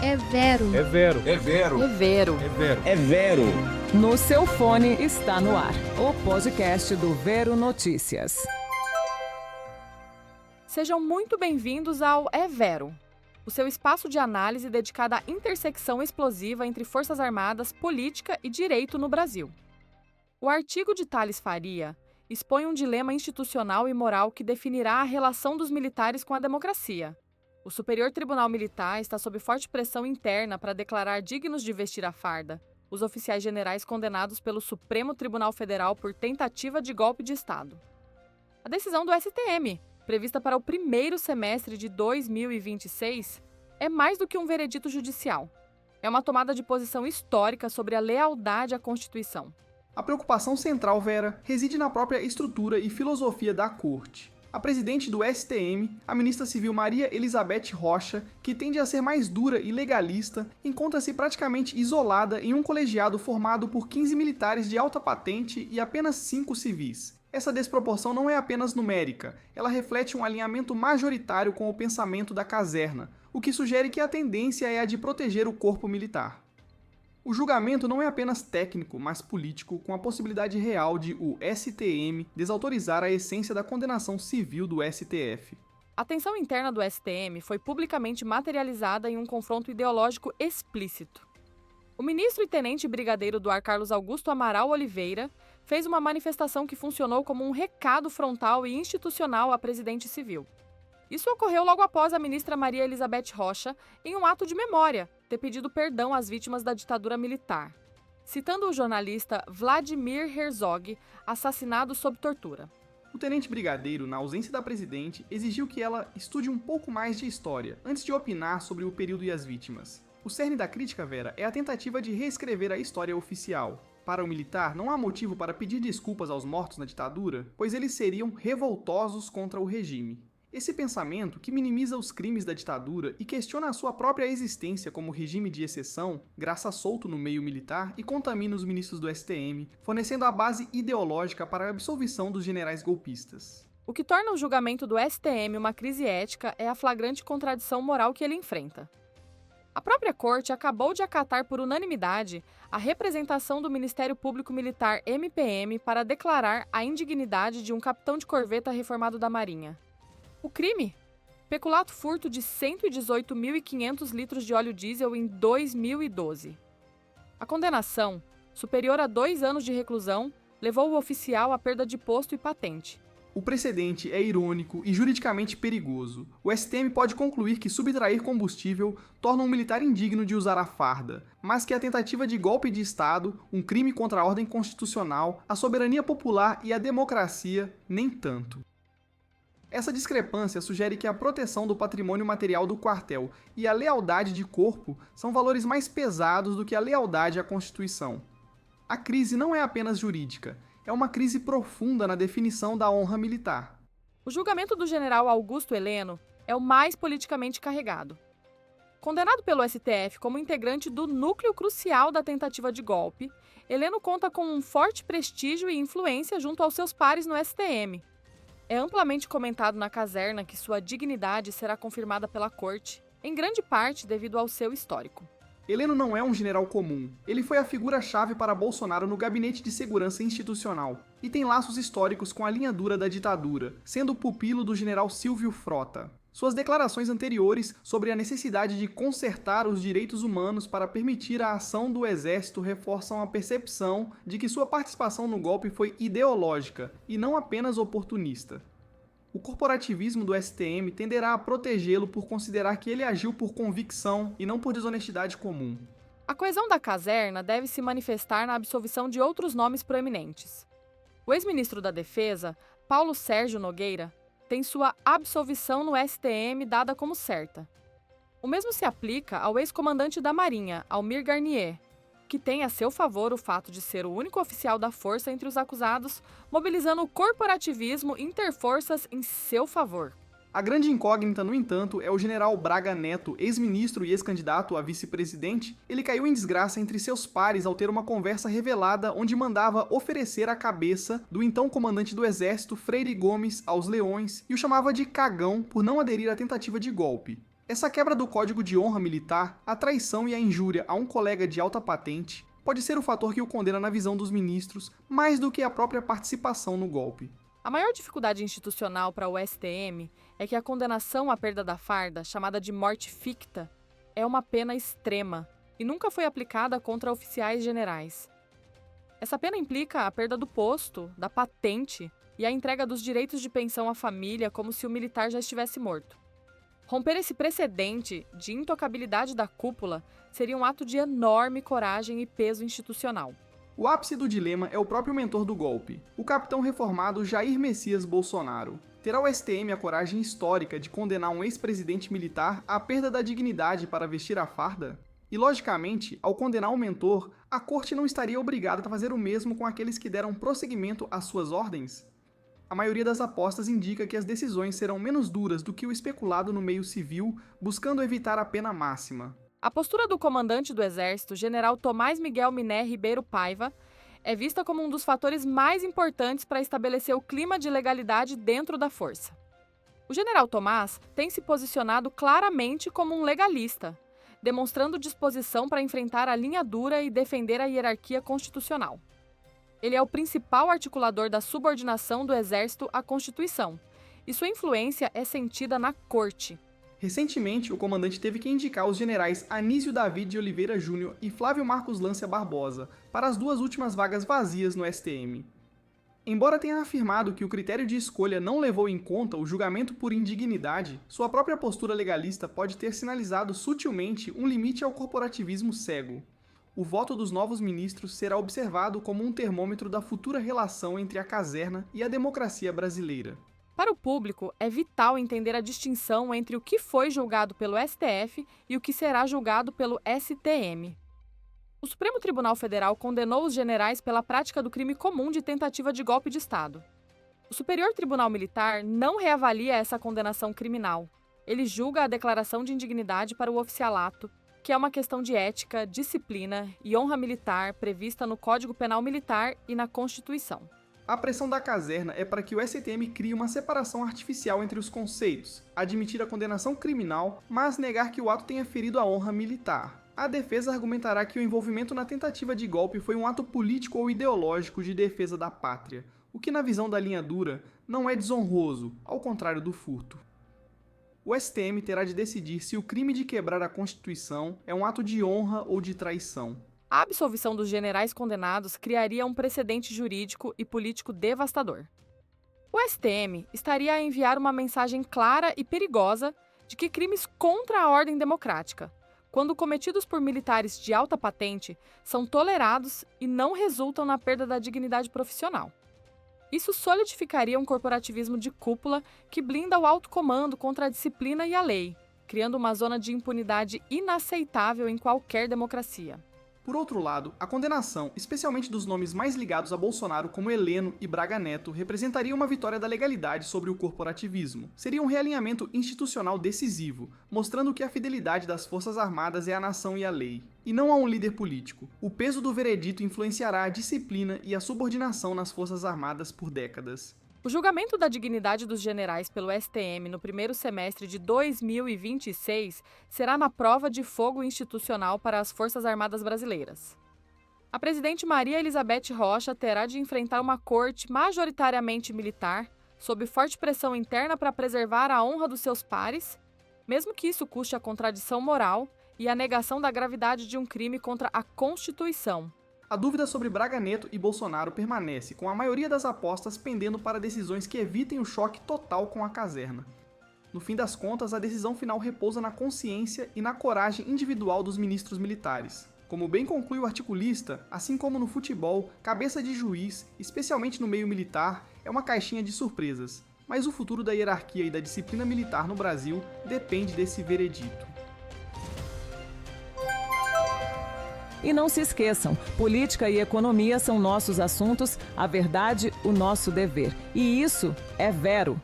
É Vero. É Vero. É Vero. É Vero. É Vero. É Vero. No seu fone está no ar o podcast do Vero Notícias. Sejam muito bem-vindos ao É Vero, o seu espaço de análise dedicado à intersecção explosiva entre Forças Armadas, política e direito no Brasil. O artigo de Thales Faria expõe um dilema institucional e moral que definirá a relação dos militares com a democracia. O Superior Tribunal Militar está sob forte pressão interna para declarar dignos de vestir a farda os oficiais generais condenados pelo Supremo Tribunal Federal por tentativa de golpe de Estado. A decisão do STM, prevista para o primeiro semestre de 2026, é mais do que um veredito judicial. É uma tomada de posição histórica sobre a lealdade à Constituição. A preocupação central, Vera, reside na própria estrutura e filosofia da Corte. A presidente do STM, a ministra civil Maria Elizabeth Rocha, que tende a ser mais dura e legalista, encontra-se praticamente isolada em um colegiado formado por 15 militares de alta patente e apenas 5 civis. Essa desproporção não é apenas numérica, ela reflete um alinhamento majoritário com o pensamento da caserna, o que sugere que a tendência é a de proteger o corpo militar. O julgamento não é apenas técnico, mas político, com a possibilidade real de o STM desautorizar a essência da condenação civil do STF. A tensão interna do STM foi publicamente materializada em um confronto ideológico explícito. O ministro e tenente brigadeiro do ar Carlos Augusto Amaral Oliveira fez uma manifestação que funcionou como um recado frontal e institucional à presidente civil. Isso ocorreu logo após a ministra Maria Elizabeth Rocha, em um ato de memória, ter pedido perdão às vítimas da ditadura militar, citando o jornalista Vladimir Herzog, assassinado sob tortura. O tenente brigadeiro, na ausência da presidente, exigiu que ela estude um pouco mais de história, antes de opinar sobre o período e as vítimas. O cerne da crítica, Vera, é a tentativa de reescrever a história oficial. Para o militar, não há motivo para pedir desculpas aos mortos na ditadura, pois eles seriam revoltosos contra o regime. Esse pensamento, que minimiza os crimes da ditadura e questiona a sua própria existência como regime de exceção, graça solto no meio militar e contamina os ministros do STM, fornecendo a base ideológica para a absolvição dos generais golpistas. O que torna o julgamento do STM uma crise ética é a flagrante contradição moral que ele enfrenta. A própria Corte acabou de acatar por unanimidade a representação do Ministério Público Militar MPM para declarar a indignidade de um capitão de corveta reformado da Marinha. O crime? Peculato furto de 118.500 litros de óleo diesel em 2012. A condenação, superior a 2 anos de reclusão, levou o oficial à perda de posto e patente. O precedente é irônico e juridicamente perigoso. O STM pode concluir que subtrair combustível torna um militar indigno de usar a farda, mas que a tentativa de golpe de Estado, um crime contra a ordem constitucional, a soberania popular e a democracia, nem tanto. Essa discrepância sugere que a proteção do patrimônio material do quartel e a lealdade de corpo são valores mais pesados do que a lealdade à Constituição. A crise não é apenas jurídica, é uma crise profunda na definição da honra militar. O julgamento do general Augusto Heleno é o mais politicamente carregado. Condenado pelo STF como integrante do núcleo crucial da tentativa de golpe, Heleno conta com um forte prestígio e influência junto aos seus pares no STM. É amplamente comentado na caserna que sua dignidade será confirmada pela Corte, em grande parte devido ao seu histórico. Heleno não é um general comum. Ele foi a figura-chave para Bolsonaro no Gabinete de Segurança Institucional e tem laços históricos com a linha dura da ditadura, sendo pupilo do general Silvio Frota. Suas declarações anteriores sobre a necessidade de consertar os direitos humanos para permitir a ação do Exército reforçam a percepção de que sua participação no golpe foi ideológica e não apenas oportunista. O corporativismo do STM tenderá a protegê-lo por considerar que ele agiu por convicção e não por desonestidade comum. A coesão da caserna deve se manifestar na absolvição de outros nomes proeminentes. O ex-ministro da Defesa, Paulo Sérgio Nogueira, tem sua absolvição no STM dada como certa. O mesmo se aplica ao ex-comandante da Marinha, Almir Garnier, que tem a seu favor o fato de ser o único oficial da força entre os acusados, mobilizando o corporativismo interforças em seu favor. A grande incógnita, no entanto, é o general Braga Neto, ex-ministro e ex-candidato a vice-presidente. Ele caiu em desgraça entre seus pares ao ter uma conversa revelada onde mandava oferecer a cabeça do então comandante do exército, Freire Gomes, aos leões, e o chamava de cagão por não aderir à tentativa de golpe. Essa quebra do Código de Honra Militar, a traição e a injúria a um colega de alta patente, pode ser o fator que o condena na visão dos ministros, mais do que a própria participação no golpe. A maior dificuldade institucional para o STM é que a condenação à perda da farda, chamada de morte ficta, é uma pena extrema e nunca foi aplicada contra oficiais generais. Essa pena implica a perda do posto, da patente e a entrega dos direitos de pensão à família como se o militar já estivesse morto. Romper esse precedente de intocabilidade da cúpula seria um ato de enorme coragem e peso institucional. O ápice do dilema é o próprio mentor do golpe, o capitão reformado Jair Messias Bolsonaro. Terá o STM a coragem histórica de condenar um ex-presidente militar à perda da dignidade para vestir a farda? E, logicamente, ao condenar o mentor, a corte não estaria obrigada a fazer o mesmo com aqueles que deram prosseguimento às suas ordens? A maioria das apostas indica que as decisões serão menos duras do que o especulado no meio civil, buscando evitar a pena máxima. A postura do comandante do Exército, general Tomás Miguel Miné Ribeiro Paiva, é vista como um dos fatores mais importantes para estabelecer o clima de legalidade dentro da força. O general Tomás tem se posicionado claramente como um legalista, demonstrando disposição para enfrentar a linha dura e defender a hierarquia constitucional. Ele é o principal articulador da subordinação do Exército à Constituição, e sua influência é sentida na corte. Recentemente, o comandante teve que indicar os generais Anísio David de Oliveira Júnior e Flávio Marcos Lância Barbosa para as duas últimas vagas vazias no STM. Embora tenha afirmado que o critério de escolha não levou em conta o julgamento por indignidade, sua própria postura legalista pode ter sinalizado sutilmente um limite ao corporativismo cego. O voto dos novos ministros será observado como um termômetro da futura relação entre a caserna e a democracia brasileira. Para o público, é vital entender a distinção entre o que foi julgado pelo STF e o que será julgado pelo STM. O Supremo Tribunal Federal condenou os generais pela prática do crime comum de tentativa de golpe de Estado. O Superior Tribunal Militar não reavalia essa condenação criminal. Ele julga a declaração de indignidade para o oficialato, que é uma questão de ética, disciplina e honra militar prevista no Código Penal Militar e na Constituição. A pressão da caserna é para que o STM crie uma separação artificial entre os conceitos, admitir a condenação criminal, mas negar que o ato tenha ferido a honra militar. A defesa argumentará que o envolvimento na tentativa de golpe foi um ato político ou ideológico de defesa da pátria, o que na visão da linha dura não é desonroso, ao contrário do furto. O STM terá de decidir se o crime de quebrar a Constituição é um ato de honra ou de traição. A absolvição dos generais condenados criaria um precedente jurídico e político devastador. O STM estaria a enviar uma mensagem clara e perigosa de que crimes contra a ordem democrática, quando cometidos por militares de alta patente, são tolerados e não resultam na perda da dignidade profissional. Isso solidificaria um corporativismo de cúpula que blinda o alto comando contra a disciplina e a lei, criando uma zona de impunidade inaceitável em qualquer democracia. Por outro lado, a condenação, especialmente dos nomes mais ligados a Bolsonaro como Heleno e Braga Neto, representaria uma vitória da legalidade sobre o corporativismo. Seria um realinhamento institucional decisivo, mostrando que a fidelidade das Forças Armadas é à nação e à lei, e não a um líder político. O peso do veredito influenciará a disciplina e a subordinação nas Forças Armadas por décadas. O julgamento da dignidade dos generais pelo STM no primeiro semestre de 2026 será na prova de fogo institucional para as Forças Armadas brasileiras. A presidente Maria Elizabeth Rocha terá de enfrentar uma corte majoritariamente militar, sob forte pressão interna para preservar a honra dos seus pares, mesmo que isso custe a contradição moral e a negação da gravidade de um crime contra a Constituição. A dúvida sobre Braga Neto e Bolsonaro permanece, com a maioria das apostas pendendo para decisões que evitem o choque total com a caserna. No fim das contas, a decisão final repousa na consciência e na coragem individual dos ministros militares. Como bem conclui o articulista, assim como no futebol, cabeça de juiz, especialmente no meio militar, é uma caixinha de surpresas. Mas o futuro da hierarquia e da disciplina militar no Brasil depende desse veredito. E não se esqueçam, política e economia são nossos assuntos, a verdade, o nosso dever. E isso é Vero.